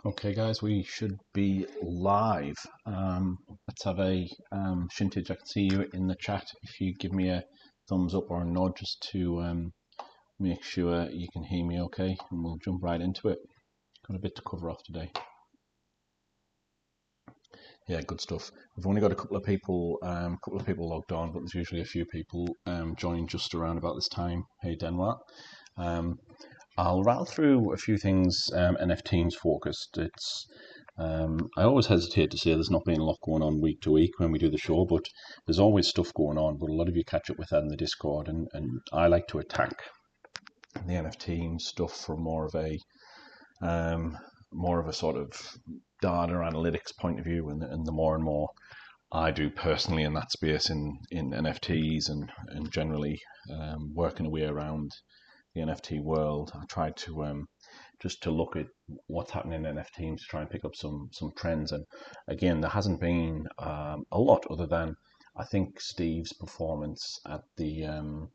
Okay, guys, we should be live. Let's have a Shintage. I can see you in the chat. If you give me a thumbs up or a nod just to make sure you can hear me okay, and we'll jump right into it. Got a bit to cover off today. Yeah, good stuff. We've only got a couple of people logged on, but there's usually a few people joining just around about this time. Hey, Denmark. I'll rattle through a few things NFTs focused. I always hesitate to say there's not been a lot going on week to week when we do the show, but there's always stuff going on. But a lot of you catch up with that in the Discord, and I like to attack the NFT stuff from more of a sort of data analytics point of view, and the more and more I do personally in that space in NFTs and generally working away around the NFT world. I try to just to look at what's happening in NFTs to try and pick up some trends. And again, there hasn't been a lot other than I think Steve's performance at the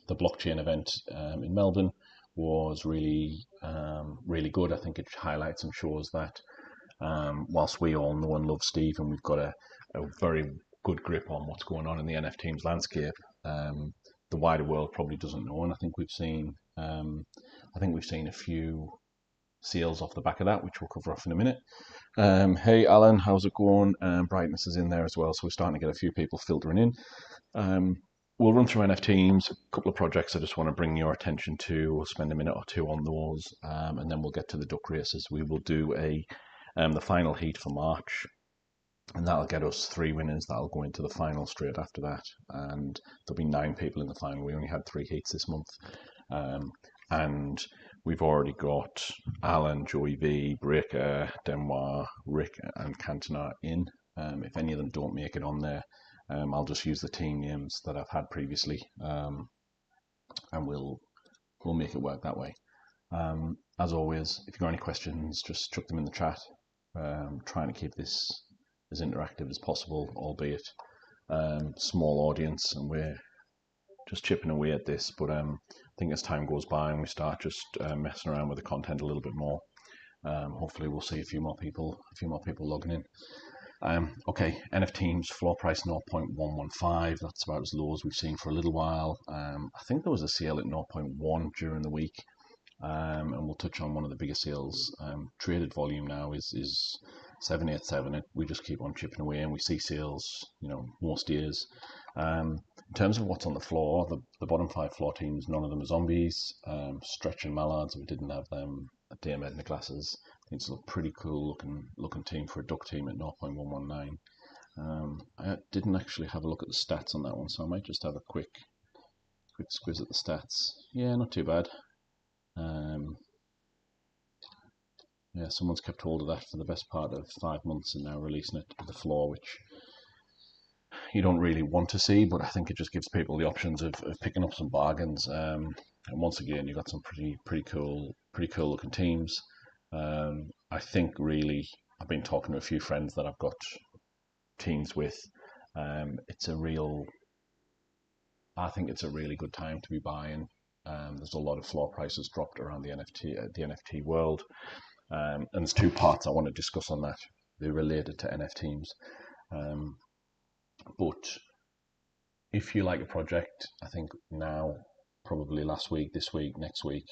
blockchain event in Melbourne was really good. I think it highlights and shows that whilst we all know and love Steve and we've got a very good grip on what's going on in the NFTs landscape, the wider world probably doesn't know. And I think we've seen a few sales off the back of that, which we'll cover off in a minute. Hey Alan, how's it going? Brightness is in there as well, so we're starting to get a few people filtering in. We'll run through NFTs, a couple of projects I just want to bring your attention to. We'll spend a minute or two on those, and then we'll get to the duck races. We will do the final heat for March, and that'll get us 3 winners. That'll go into the final straight after that, and there'll be 9 people in the final. We only had 3 heats this month, and we've already got Alan, Joey V, Breaker, Denoir, Rick, and Cantona in. If any of them don't make it on there, I'll just use the team names that I've had previously, and we'll make it work that way. As always, if you've got any questions, just chuck them in the chat. Trying to keep this as interactive as possible, albeit small audience, and we're just chipping away at this. But I think as time goes by and we start just messing around with the content a little bit more, hopefully we'll see a few more people logging in. Okay, NFTs floor price 0.115. That's about as low as we've seen for a little while. I think there was a sale at 0.1 during the week, and we'll touch on one of the bigger sales. Traded volume now is 787. We just keep on chipping away, and we see sales, most days. In terms of what's on the floor, the bottom 5 floor teams, none of them are zombies. Stretch and Mallards, we didn't have them. DM Edna Glasses, I think it's a pretty cool looking team for a duck team at 0.119. I didn't actually have a look at the stats on that one, so I might just have a quick squiz at the stats. Yeah, not too bad. Yeah, someone's kept hold of that for the best part of 5 months and now releasing it to the floor, which you don't really want to see, but I think it just gives people the options of picking up some bargains. And once again, you've got some pretty cool looking teams. I think really, I've been talking to a few friends that I've got teams with. I think it's a really good time to be buying. There's a lot of floor prices dropped around the NFT world. And there's 2 parts I want to discuss on that. They're related to NFTs. But if you like a project, I think now, probably last week, this week, next week,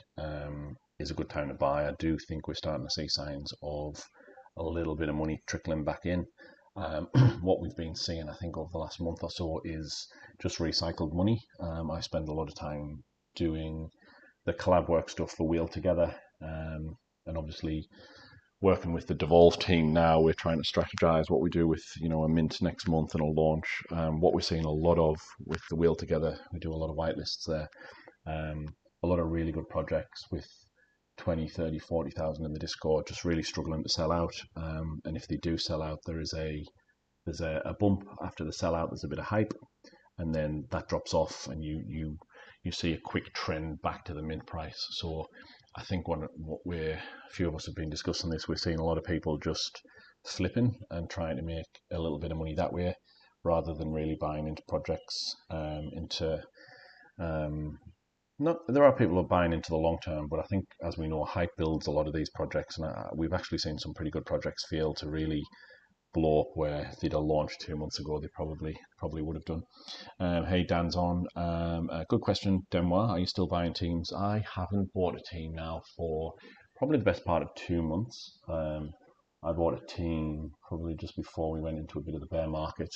is a good time to buy. I do think we're starting to see signs of a little bit of money trickling back in. What we've been seeing, I think, over the last month or so is just recycled money. I spend a lot of time doing the collab work stuff for Wheel Together, and obviously working with the Devolve team now, we're trying to strategize what we do with a mint next month and a launch. What we're seeing a lot of with the Wheel Together, we do a lot of whitelists there. A lot of really good projects with 20, 30, 40,000 in the Discord, just really struggling to sell out. And if they do sell out, there's a bump after the sellout. There's a bit of hype, and then that drops off, and you see a quick trend back to the mint price. So I think a few of us have been discussing this. We're seeing a lot of people just flipping and trying to make a little bit of money that way, rather than really buying into projects, into No, there are people who are buying into the long term, but I think, as we know, hype builds a lot of these projects, and we've actually seen some pretty good projects fail to really blow up where if they'd have launched 2 months ago, they probably would have done. Hey, Dan's on. Good question, Denoir. Are you still buying teams? I haven't bought a team now for probably the best part of 2 months. I bought a team probably just before we went into a bit of the bear market.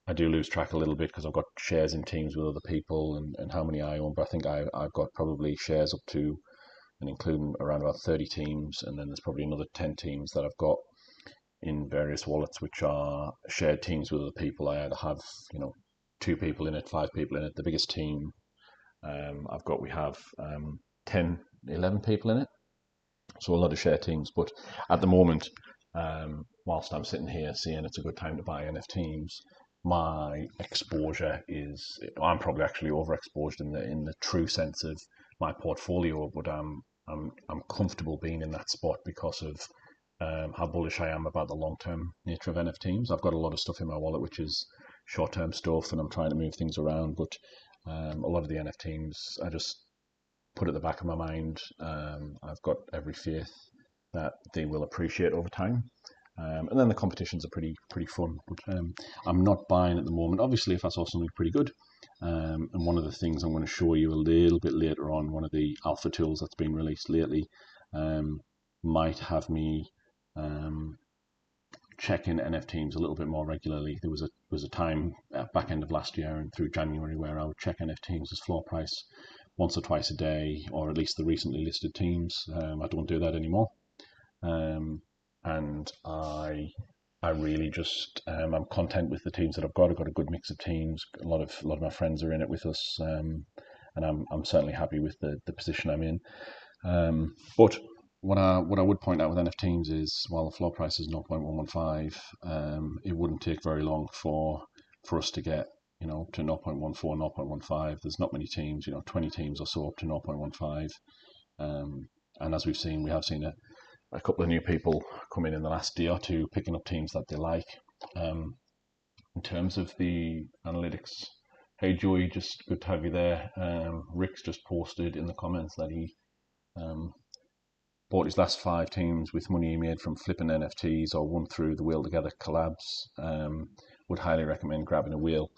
I do lose track a little bit because I've got shares in teams with other people and how many I own, but I think I've got probably shares up to and including around about 30 teams, and then there's probably another 10 teams that I've got in various wallets, which are shared teams with other people. I either have, 2 people in it, 5 people in it. The biggest team we have 10, 11 people in it. So a lot of shared teams. But at the moment, whilst I'm sitting here seeing it's a good time to buy NFTs, my exposure I'm probably actually overexposed in the true sense of my portfolio, but I'm comfortable being in that spot because of how bullish I am about the long-term nature of NFTs. I've got a lot of stuff in my wallet which is short-term stuff, and I'm trying to move things around. But a lot of the NFTs, I just put at the back of my mind. I've got every faith that they will appreciate over time. And then the competitions are pretty fun. But I'm not buying at the moment. Obviously, if I saw something pretty good, and one of the things I'm going to show you a little bit later on, one of the alpha tools that's been released lately, might have me checking NFTs a little bit more regularly. There was a time at back end of last year and through January where I would check NFTs as floor price once or twice a day, or at least the recently listed teams. I don't do that anymore, and I really just I'm content with the teams that I've got. I've got a good mix of teams. A lot of my friends are in it with us, and I'm certainly happy with the position I'm in. But what I would point out with NFTs is, while the floor price is 0.115, it wouldn't take very long for us to get to 0.14, 0.15. There's not many teams, 20 teams or so up to 0.15. And as we have seen a couple of new people come in the last day or two, picking up teams that they like. In terms of the analytics, hey Joey, just good to have you there. Rick's just posted in the comments that he bought his last 5 teams with money he made from flipping NFTs or won through the Wheel Together collabs. Would highly recommend grabbing a wheel.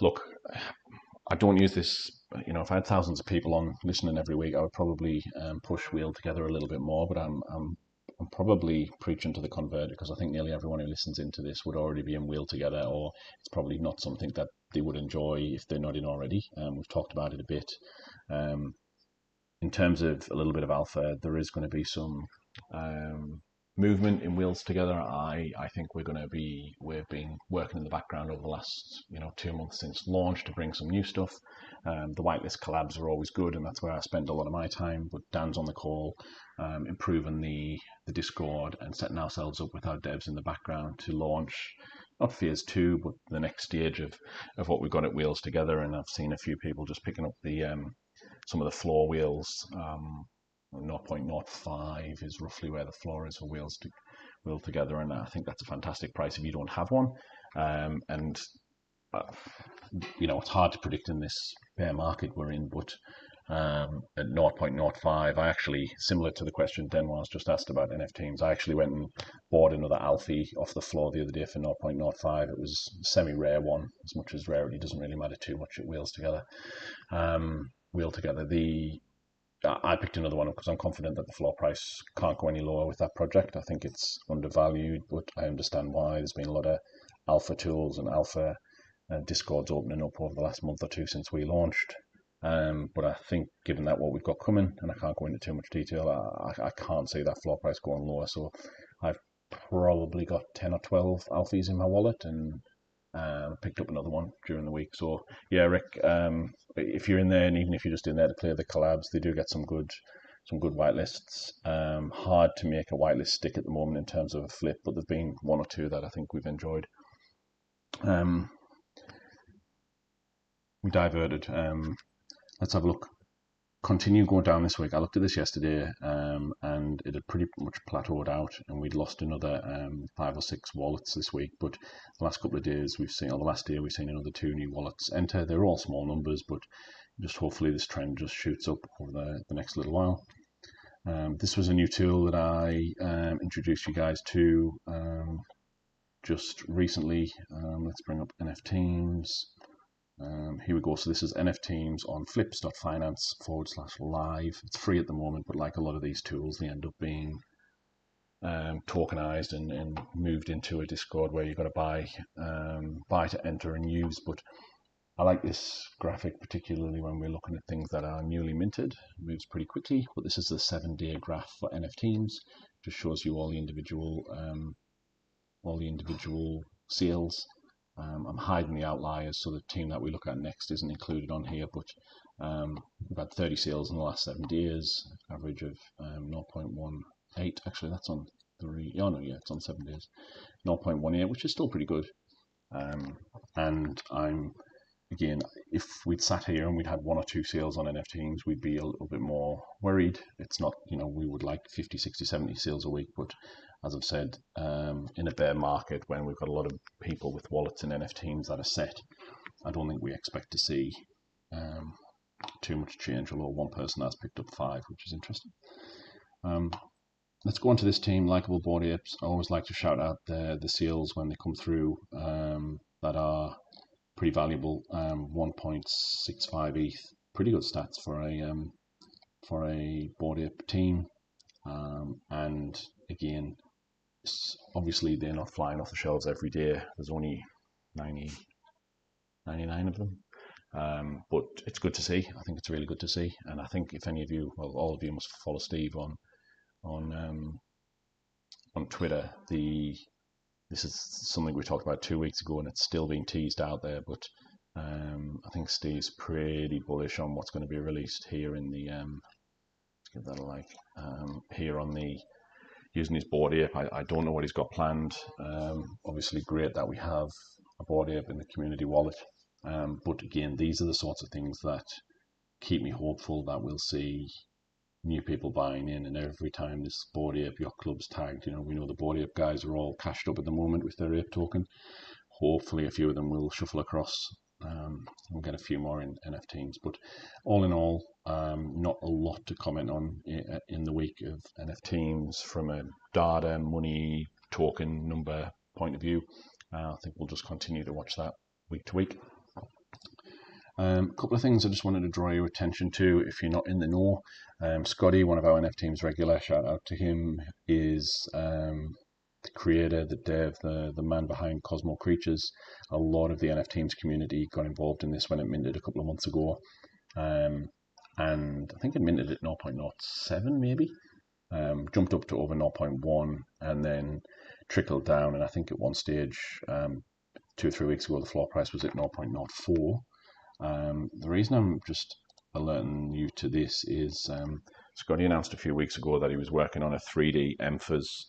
Look, I don't use this. If I had thousands of people on listening every week, I would probably push Wheel Together a little bit more. But I'm probably preaching to the converted, because I think nearly everyone who listens into this would already be in Wheel Together, or it's probably not something that they would enjoy if they're not in already. We've talked about it a bit. In terms of a little bit of alpha, there is going to be some movement in Wheels Together. I think we've been working in the background over the last 2 months since launch to bring some new stuff. The whitelist collabs are always good, and that's where I spend a lot of my time. But Dan's on the call, improving the Discord and setting ourselves up with our devs in the background to launch not phase 2, but the next stage of what we've got at Wheels Together. And I've seen a few people just picking up the some of the floor wheels. 0.05 is roughly where the floor is for Wheel Together, and I think that's a fantastic price if you don't have one. And it's hard to predict in this bear market we're in, but at 0.05, I actually, similar to the question Denmar's just asked about NFTs, I actually went and bought another Alfie off the floor the other day for 0.05. It was a semi-rare one, as much as rarity doesn't really matter too much at Wheels Together. I picked another one because I'm confident that the floor price can't go any lower with that project. I think it's undervalued, but I understand why. There's been a lot of alpha tools and alpha Discords opening up over the last month or two since we launched. But I think, given that what we've got coming, and I can't go into too much detail, I can't see that floor price going lower. So I've probably got 10 or 12 alphas in my wallet, and picked up another one during the week. So yeah, Rick, if you're in there, and even if you're just in there to play the collabs, they do get some good whitelists. Hard to make a whitelist stick at the moment in terms of a flip, but there've been 1 or 2 that I think we've enjoyed. We diverted. Let's have a look. continue going down this week. I looked at this yesterday, and it had pretty much plateaued out, and we'd lost another 5 or 6 wallets this week. But the last couple of days, the last day, we've seen another 2 new wallets enter. They're all small numbers, but just hopefully this trend just shoots up over the next little while. This was a new tool that I introduced you guys to just recently. Let's bring up NF Teams. Here we go. So this is NF Teams on flips.finance/live. It's free at the moment, but like a lot of these tools, they end up being tokenized and moved into a Discord where you've got to buy to enter and use. But I like this graphic, particularly when we're looking at things that are newly minted. It moves pretty quickly, but this is the 7-day graph for NF Teams. Just shows you all the individual sales. I'm hiding the outliers, so the team that we look at next isn't included on here, but we've had 30 sales in the last 7 days, average of 0.18. Actually, that's on 3. Oh no, yeah, it's on 7 days. 0.18, which is still pretty good. And again, if we'd sat here and we'd had 1 or 2 sales on NF Teams, we'd be a little bit more worried. It's not, we would like 50, 60, 70 sales a week, but as I've said, in a bear market, when we've got a lot of people with wallets and NF Teams that are set, I don't think we expect to see too much change, although one person has picked up 5, which is interesting. Let's go on to this team, Likeable Bored Apes. I always like to shout out the sales when they come through that are pretty valuable. 1.65 ETH, pretty good stats for a Bored Ape team. And again, obviously they're not flying off the shelves every day. There's only 99 of them. But it's good to see. I think it's really good to see. And I think if any of you, well, all of you must follow Steve on Twitter. This is something we talked about 2 weeks ago, and it's still being teased out there. But I think Steve's pretty bullish on what's going to be released here in the. Let's give that a like. Here on the using his Bored Ape. I don't know what he's got planned. Obviously, great that we have a Bored Ape in the community wallet. But again, these are the sorts of things that keep me hopeful that we'll see new people buying in, and every time this Bored Ape Yacht Club's tagged, we know the Bored Ape guys are all cashed up at the moment with their Ape token. Hopefully a few of them will shuffle across. We'll get a few more in NF Teams, but all in all, not a lot to comment on in the week of NF Teams from a data, money, token, number point of view. I think we'll just continue to watch that week to week. A couple of things I just wanted to draw your attention to if you're not in the know. Scotty, one of our NF Teams regular, shout out to him, is the creator, the dev, the man behind Cosmo Creatures. A lot of the NF Teams community got involved in this when it minted a couple of months ago. And I think it minted at 0.07 maybe. Jumped up to over 0.1 and then trickled down. And I think at one stage, 2 or 3 weeks ago, the floor price was at 0.04. The reason I'm just alerting you to this is Scotty announced a few weeks ago that he was working on a 3D Emphas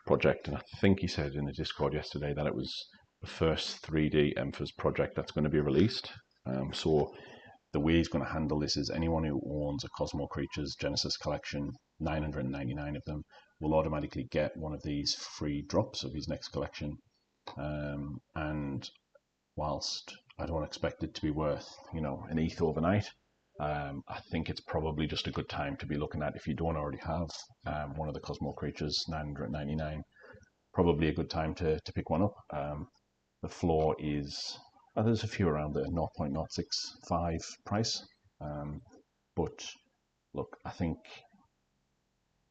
project, and I think he said in the Discord yesterday that it was the first 3D Emphas project that's going to be released. So the way he's going to handle this is anyone who owns a Cosmo Creatures Genesis collection, 999 of them, will automatically get one of these free drops of his next collection. And whilst I don't expect it to be worth, an ETH overnight, I think it's probably just a good time to be looking at, if you don't already have one of the Cosmo Creatures 999, probably a good time to pick one up. The floor is, there's a few around the 0.065 price, but look, I think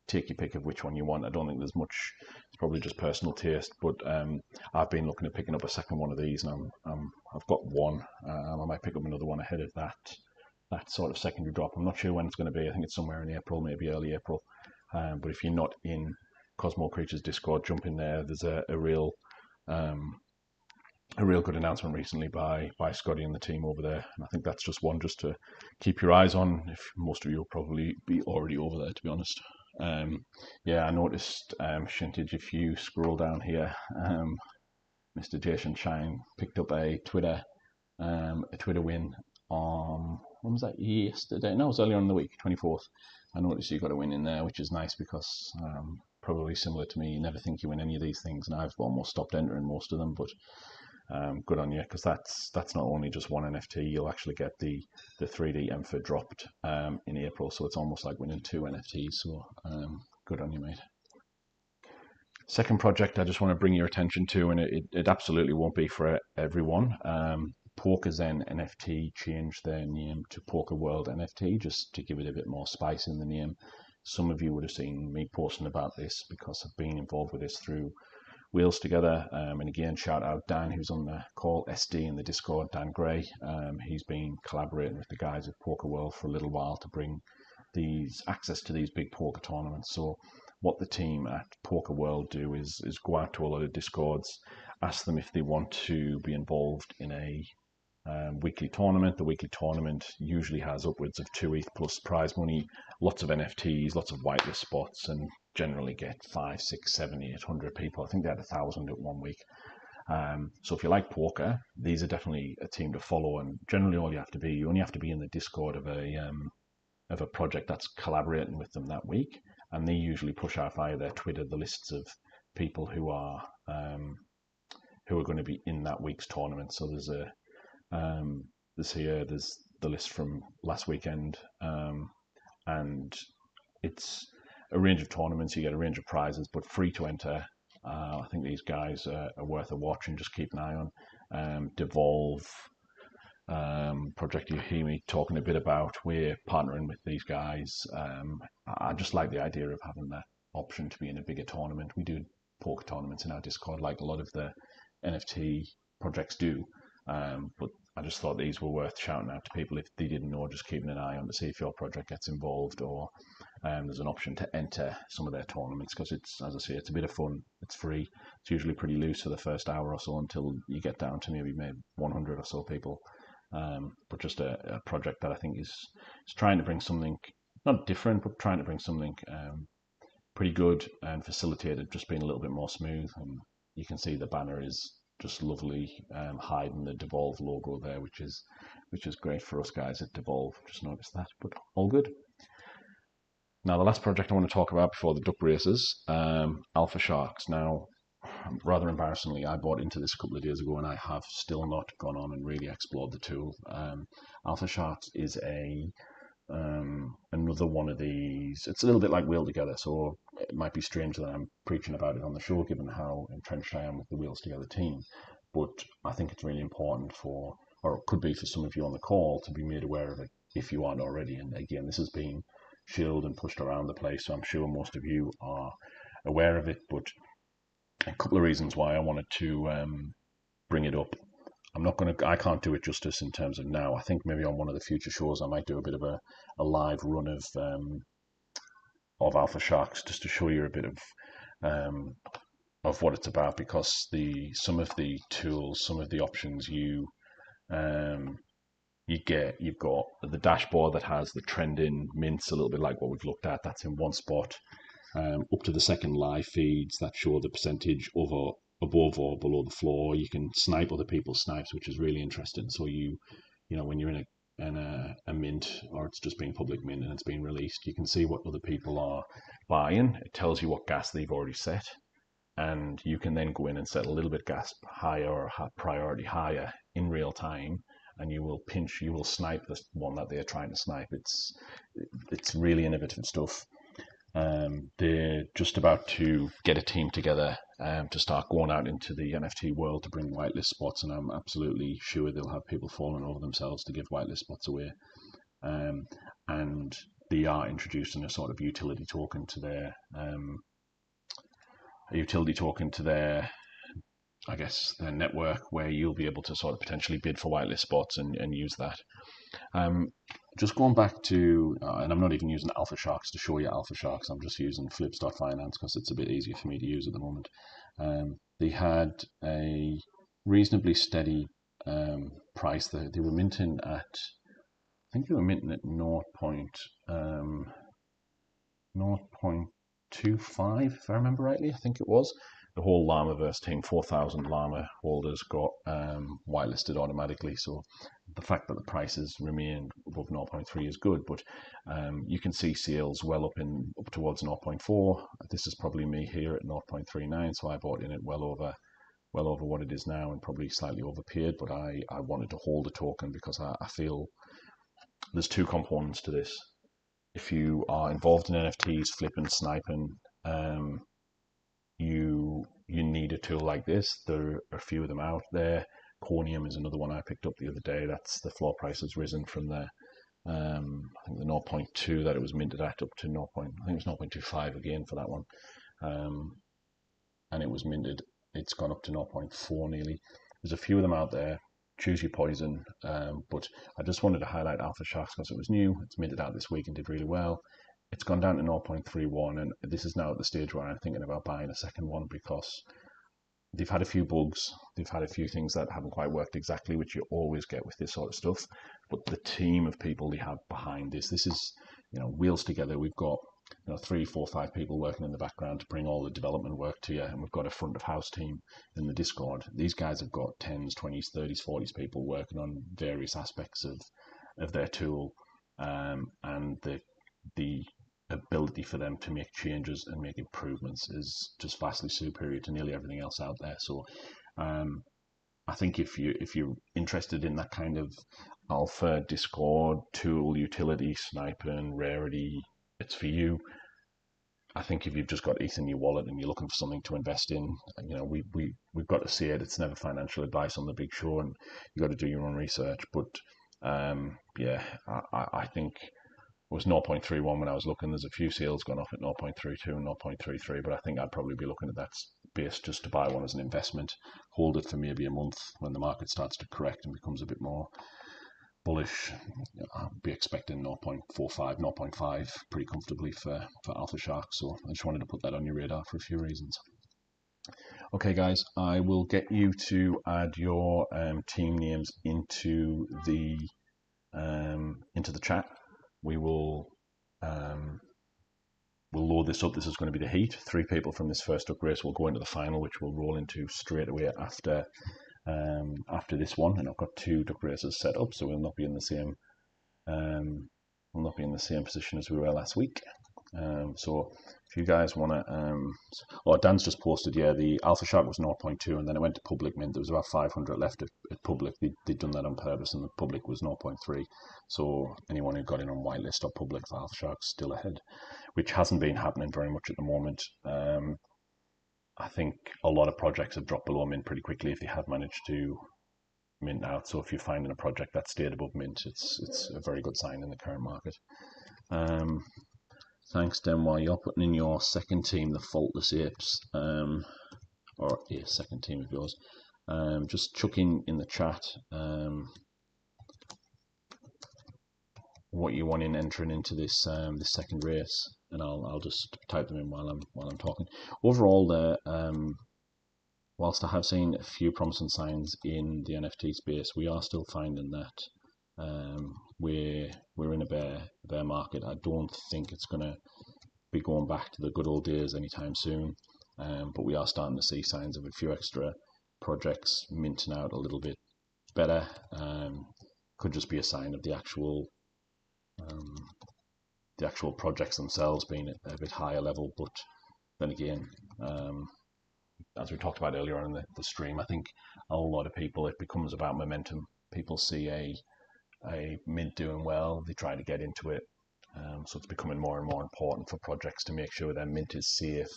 take your pick of which one you want. I don't think there's much. It's probably just personal taste, but I've been looking at picking up a second one of these, and I've got one. I might pick up another one ahead of that sort of secondary drop. I'm not sure when it's going to be. I think it's somewhere in April, maybe early April. But if you're not in Cosmo Creatures Discord, jump in there. There's a real good announcement recently by Scotty and the team over there, and I think that's just one just to keep your eyes on. If most of you will probably be already over there, to be honest. Yeah, I noticed Shintage, if you scroll down here, Mr. Jason Shine picked up a Twitter win on when was that? Yesterday? No, it was earlier on in the week, 24th. I noticed you got a win in there, which is nice because probably similar to me, you never think you win any of these things, and I've almost stopped entering most of them. But good on you, because that's not only just one NFT. You'll actually get the 3D Emfa dropped in April, so it's almost like winning 2 NFTs. So good on you, mate. Second project I just want to bring your attention to, and it absolutely won't be for everyone. PokerZen NFT changed their name to Poker World NFT just to give it a bit more spice in the name. Some of you would have seen me posting about this because I've been involved with this through Wheels Together. And again, shout out Dan, who's on the call, SD in the Discord, Dan Gray. He's been collaborating with the guys at Poker World for a little while to bring these access to these big poker tournaments. So what the team at Poker World do is go out to a lot of Discords, ask them if they want to be involved in a weekly tournament. The weekly tournament usually has upwards of 2 ETH plus prize money, lots of NFTs, lots of whitelist spots, and generally get 5, 6, 7, 800 people. I think they had 1,000 at one week. So if you like poker, these are definitely a team to follow. And generally, all you only have to be in the Discord of a project that's collaborating with them that week, and they usually push out via their Twitter the lists of people who are going to be in that week's tournament. So there's the list from last weekend, and it's a range of tournaments. You get a range of prizes, but free to enter. I think these guys are worth a watch, and just keep an eye on. Devolve project you hear me talking a bit about, we're partnering with these guys. I just like the idea of having that option to be in a bigger tournament. We do poker tournaments in our Discord like a lot of the NFT projects do, but I just thought these were worth shouting out to people if they didn't know, just keeping an eye on to see if your project gets involved, or there's an option to enter some of their tournaments, because it's, as I say, it's a bit of fun. It's free. It's usually pretty loose for the first hour or so until you get down to maybe 100 or so people. But just a project that I think is trying to bring something not different, but trying to bring something pretty good and facilitated, just being a little bit more smooth. And you can see the banner is just lovely, hiding the Devolve logo there, which is great for us guys at Devolve. Just noticed that, but all good. Now, the last project I want to talk about before the duck races, Alpha Sharks. Now, rather embarrassingly, I bought into this a couple of days ago, and I have still not gone on and really explored the tool. Alpha Sharks is another one of these. It's a little bit like Wheel Together, so it might be strange that I'm preaching about it on the show, given how entrenched I am with the Wheels Together team. But I think it's really important or it could be for some of you on the call, to be made aware of it if you aren't already. And again, this has been shielded and pushed around the place, so I'm sure most of you are aware of it. But a couple of reasons why I wanted to bring it up. I can't do it justice in terms of now. I think maybe on one of the future shows I might do a bit of a live run of Alpha Sharks, just to show you a bit of what it's about, because some of the tools, some of the options you've got the dashboard that has the trending mints, a little bit like what we've looked at. That's in one spot. Up to the second live feeds that show the percentage above or below the floor. You can snipe other people's snipes, which is really interesting. So you know, when you're in a mint, or it's just been public mint and it's been released, you can see what other people are buying. It tells you what gas they've already set, and you can then go in and set a little bit gas higher or priority higher in real time, and you will snipe the one that they're trying to snipe. It's really innovative stuff. They're just about to get a team together to start going out into the NFT world to bring whitelist spots, and I'm absolutely sure they'll have people falling over themselves to give whitelist spots away. And they are introducing a sort of utility token to their I guess their network, where you'll be able to sort of potentially bid for whitelist spots and use that. Just going back to, and I'm not even using Alpha Sharks to show you Alpha Sharks, I'm just using Flips.finance because it's a bit easier for me to use at the moment. They had a reasonably steady price. They were minting at, I think they were minting at 0.25, if I remember rightly, I think it was. the whole Llamaverse team, 4,000 Llama holders got whitelisted automatically. So the fact that the prices remain above 0.3 is good, but you can see sales well up towards 0.4. This is probably me here at 0.39, so I bought in it well over what it is now and probably slightly overpaid, but I wanted to hold the token because I feel there's two components to this. If you are involved in NFTs, flipping, sniping, you need a tool like this. There are a few of them out there. Cornium is another one I picked up the other day. That's the floor price has risen from the I think the 0.2 that it was minted at up to 0. I think it was 0.25 again for that one, and it was minted. It's gone up to 0.4 nearly. There's a few of them out there. Choose your poison, but I just wanted to highlight Alpha Sharks because it was new. It's minted out this week and did really well. It's gone down to 0.31, and this is now at the stage where I'm thinking about buying a second one because they've had a few bugs. They've had a few things that haven't quite worked exactly, which you always get with this sort of stuff. But the team of people they have behind this is, wheels together. We've got 3, 4, 5 people working in the background to bring all the development work to you, and we've got a front of house team in the Discord. These guys have got 10s, 20s, 30s, 40s people working on various aspects of their tool, and the ability for them to make changes and make improvements is just vastly superior to nearly everything else out there. So I think if you're interested in that kind of alpha Discord tool, utility, sniping, rarity, it's for you. I think if you've just got ETH in your wallet and you're looking for something to invest in, we've got to see it. It's never financial advice on the big show, and you've got to do your own research. But I think it was 0.31 when I was looking. There's a few sales gone off at 0.32 and 0.33, but I think I'd probably be looking at that space just to buy one as an investment, hold it for maybe a month. When the market starts to correct and becomes a bit more bullish, I'll be expecting 0.45, 0.5 pretty comfortably for Alpha Shark. So I just wanted to put that on your radar for a few reasons. Okay, guys, I will get you to add your team names into the chat. We will we'll load this up. This is going to be the heat. 3 people from this first up race will go into the final, which we'll roll into straight away after this one. And I've got 2 duck races set up, so we'll not be in the same position as we were last week. So if you guys want to, Dan's just posted, the Alpha Shark was 0.2 and then it went to public mint. There was about 500 left at public. They'd done that on purpose, and the public was 0.3. So anyone who got in on whitelist or public for Alpha Shark's still ahead, which hasn't been happening very much at the moment. I think a lot of projects have dropped below mint pretty quickly if they have managed to mint out. So if you're finding a project that stayed above mint, it's a very good sign in the current market. Thanks, Den, while you're putting in your second team, the Faultless Apes, or a second team of yours. Just chucking in the chat what you want in entering into this this second race, and I'll just type them in while I'm talking. Overall, whilst I have seen a few promising signs in the NFT space, we are still finding that we're in a bear market. I don't think it's going to be going back to the good old days anytime soon, but we are starting to see signs of a few extra projects minting out a little bit better. Could just be a sign of the actual projects themselves being at a bit higher level. But then again, as we talked about earlier on in the stream, I think a lot of people, it becomes about momentum. People see a mint doing well, they try to get into it. So it's becoming more and more important for projects to make sure their mint is safe,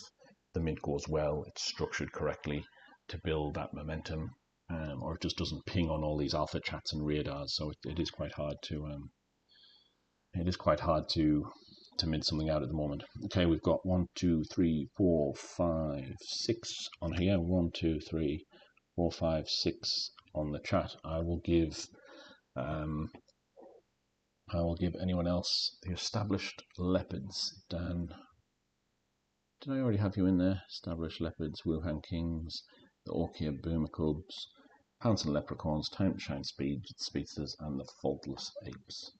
the mint goes well, it's structured correctly to build that momentum, or it just doesn't ping on all these alpha chats and radars. So it is quite hard to mint something out at the moment. Okay, we've got 1, 2, 3, 4, 5, 6 on here. 1, 2, 3, 4, 5, 6 on the chat. I will give anyone else the established leopards. Dan, did I already have you in there? Established leopards, Wuhan Kings, the Orchia Boomer Cubs, Pouncing Leprechauns, Time to Shine Speedsters, and the Faultless Apes.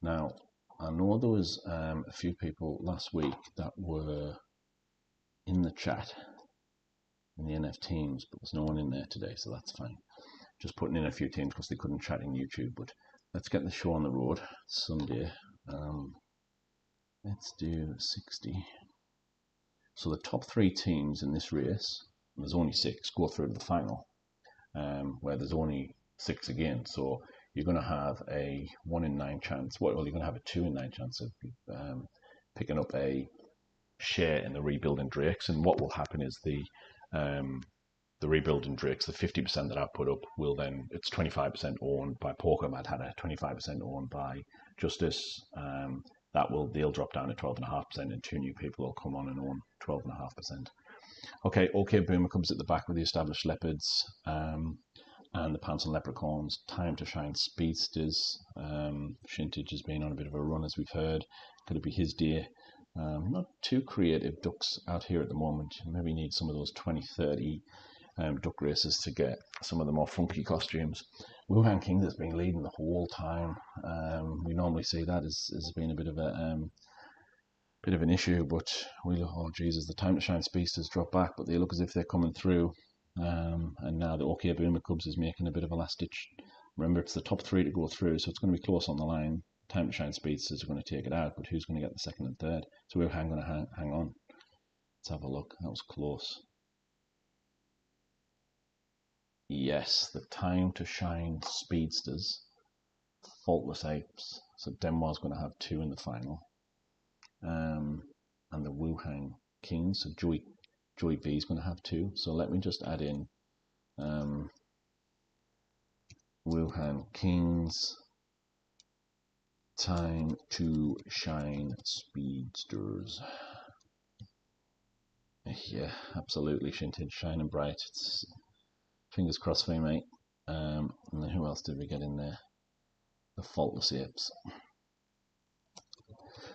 Now, I know there was a few people last week that were in the chat in the NF teams, but there's no one in there today, so that's fine. Just putting in a few teams because they couldn't chat in YouTube. But let's get the show on the road Sunday. Let's do 60. So the top 3 teams in this race, there's only 6, go through to the final, where there's only 6 again. So you're going to have a 1 in 9 chance. Well, you're going to have a 2 in 9 chance of picking up a share in the rebuilding drakes. And what will happen is the rebuilding drakes, the 50% that I've put up, will then, it's 25% owned by Poker Mad Hatter, 25% owned by Justice. They'll drop down to 12.5%, and 2 new people will come on and own 12.5%. Okay, OK Boomer comes at the back with the established leopards and the Pants and Leprechauns. Time to Shine Speedsters. Shintage has been on a bit of a run, as we've heard. Could it be his day? Not too creative ducks out here at the moment. Maybe need some of those 2030 duck races to get some of the more funky costumes. Wuhan King has been leading the whole time. We normally see that as being a bit of an issue, but oh Jesus, the Time to Shine Speedsters drop back, but they look as if they're coming through. And now the OK Boomer Cubs is making a bit of a last ditch. Remember, it's the top 3 to go through, so it's going to be close on the line. Time to Shine Speedsters are going to take it out, but who's going to get the 2nd and 3rd? So we're going to hang on. Let's have a look. That was close. Yes, the Time to Shine Speedsters, Faultless Apes. So Denmark's going to have 2 in the final. And the Wuhan Kings, so Joy V is going to have 2. So let me just add in Wuhan Kings, Time to Shine Speedsters. Yeah, absolutely, Shintage, shining bright. It's fingers crossed for you, mate. And then who else did we get in there? The Faultless Apes.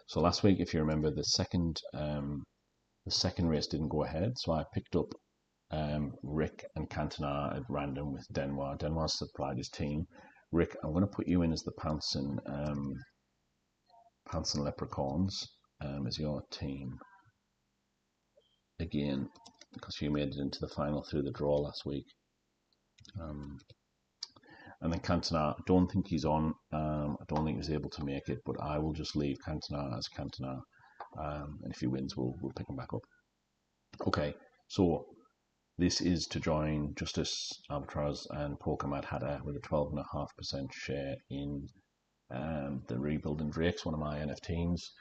So last week, if you remember, the second race didn't go ahead. So I picked up Rick and Cantona at random with Denoir. Denoir supplied his team. Rick, I'm going to put you in as the Pants and Leprechauns as your team again, because you made it into the final through the draw last week. And then Cantona, I don't think he's on. I don't think he's able to make it, but I will just leave Cantona as Cantona. And if he wins, we'll pick him back up. Okay, so this is to join Justice, Albatross, and Poker Mad Hatter with a 12.5% share in the Rebuilding Drakes, one of my NF teams.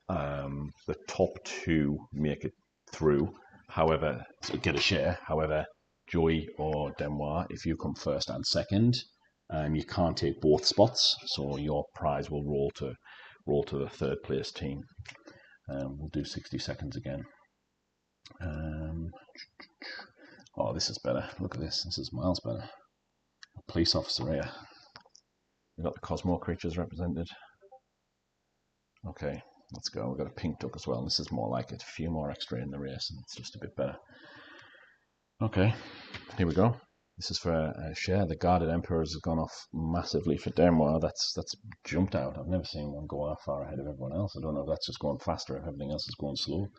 The top 2 make it through, however, to get a share. However, Joy or Denoir, if you come 1st and 2nd, you can't take both spots, so your prize will roll to the 3rd place team. We'll do 60 seconds again. Oh, this is better. Look at this. This is miles better. A police officer here. We've got the Cosmo creatures represented. Okay, let's go. We've got a pink duck as well. And this is more like it. A few more extra in the race, and it's just a bit better. Okay, here we go. This is for a share. The Guarded Emperors has gone off massively for Denoir. That's jumped out. I've never seen one go that far ahead of everyone else. I don't know if that's just going faster, if everything else is going slow.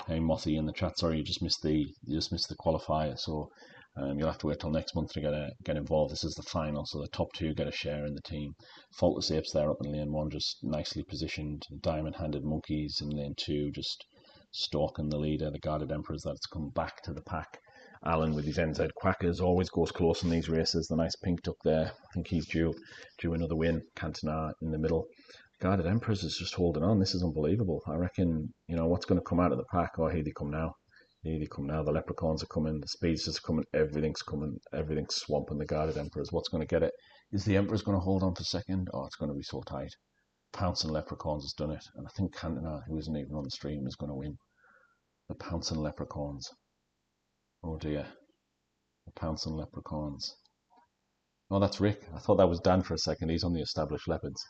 Hey Mothy in the chat, sorry, you just missed the qualifier, so you'll have to wait till next month to get involved. This is the final, so the top 2 get a share in the team. Faultless Apes there up in lane 1, just nicely positioned. Diamond-handed Monkeys in lane 2, just stalking the leader. The Guarded Emperors, that's come back to the pack. Alan with his NZ Quackers always goes close in these races. The nice pink duck there, I think he's due another win. Cantona in the middle. Guarded Emperors is just holding on. This is unbelievable. I reckon, what's going to come out of the pack? Oh, here they come now. Here they come now. The Leprechauns are coming. The Speedsters are coming. Everything's coming. Everything's swamping the Guarded Emperors. What's going to get it? Is the Emperors going to hold on for 2nd? Oh, it's going to be so tight. Pounce and Leprechauns has done it. And I think Cantona, who isn't even on the stream, is going to win. The Pounce and Leprechauns. Oh dear. The Pounce and Leprechauns. Oh, that's Rick. I thought that was Dan for a second. He's on the established leopards.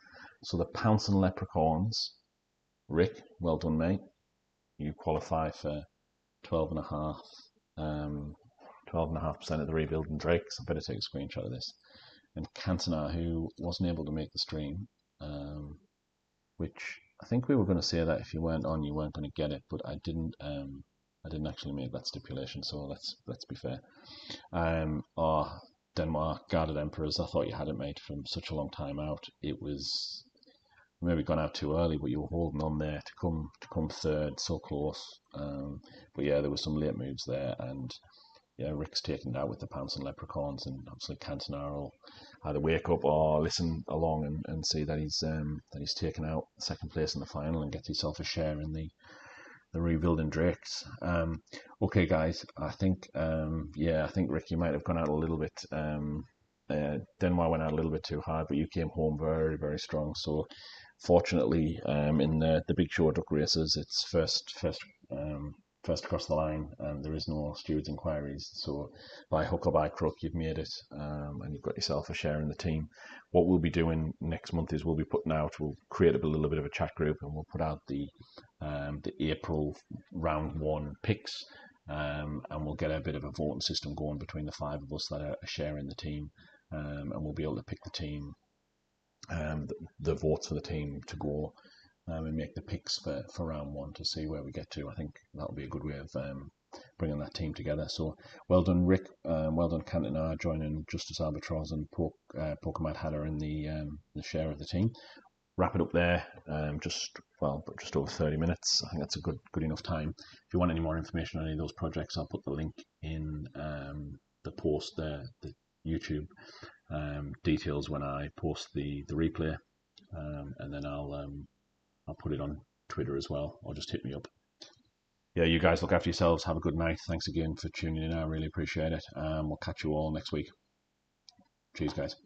So the Pounce and Leprechauns. Rick, well done, mate. You qualify for 12.5% of the Rebuilding Drakes. I better take a screenshot of this. And Cantona, who wasn't able to make the stream, which I think we were going to say that if you weren't on, you weren't going to get it, but I didn't I didn't actually make that stipulation, so let's be fair. Denmark, Guarded Emperors, I thought you had it, mate, from such a long time out. It was maybe gone out too early, but you were holding on there to come third, so close. But yeah, there were some late moves there, and yeah, Rick's taken it out with the Pouncing Leprechauns, and obviously Cantona will either wake up or listen along and see that he's taken out second place in the final and gets himself a share in the rebuilding Drakes. Okay, guys, I think I think Rick, you might have gone out a little bit. Denmark went out a little bit too hard, but you came home very, very strong. So, fortunately, in the big show duck races, it's first across the line, and there is no stewards inquiries. So, by hook or by crook, you've made it, and you've got yourself a share in the team. What we'll be doing next month is we'll create a little bit of a chat group, and we'll put out the April round one picks, and we'll get a bit of a voting system going between the five of us that are sharing the team, and we'll be able to pick the team, the votes for the team to go, and make the picks for round one to see where we get to. I think that'll be a good way of bringing that team together. So well done, Rick. Well done, Cantona, joining Justice Albatross and Pokemon Hatter in the share of the team. Wrap it up there. Just over 30 minutes. I think that's a good enough time. If you want any more information on any of those projects, I'll put the link in the post there, the YouTube details when I post the replay, and then I'll put it on Twitter as well, or just hit me up. Yeah, you guys look after yourselves. Have a good night. Thanks again for tuning in. I really appreciate it. We'll catch you all next week. Cheers, guys.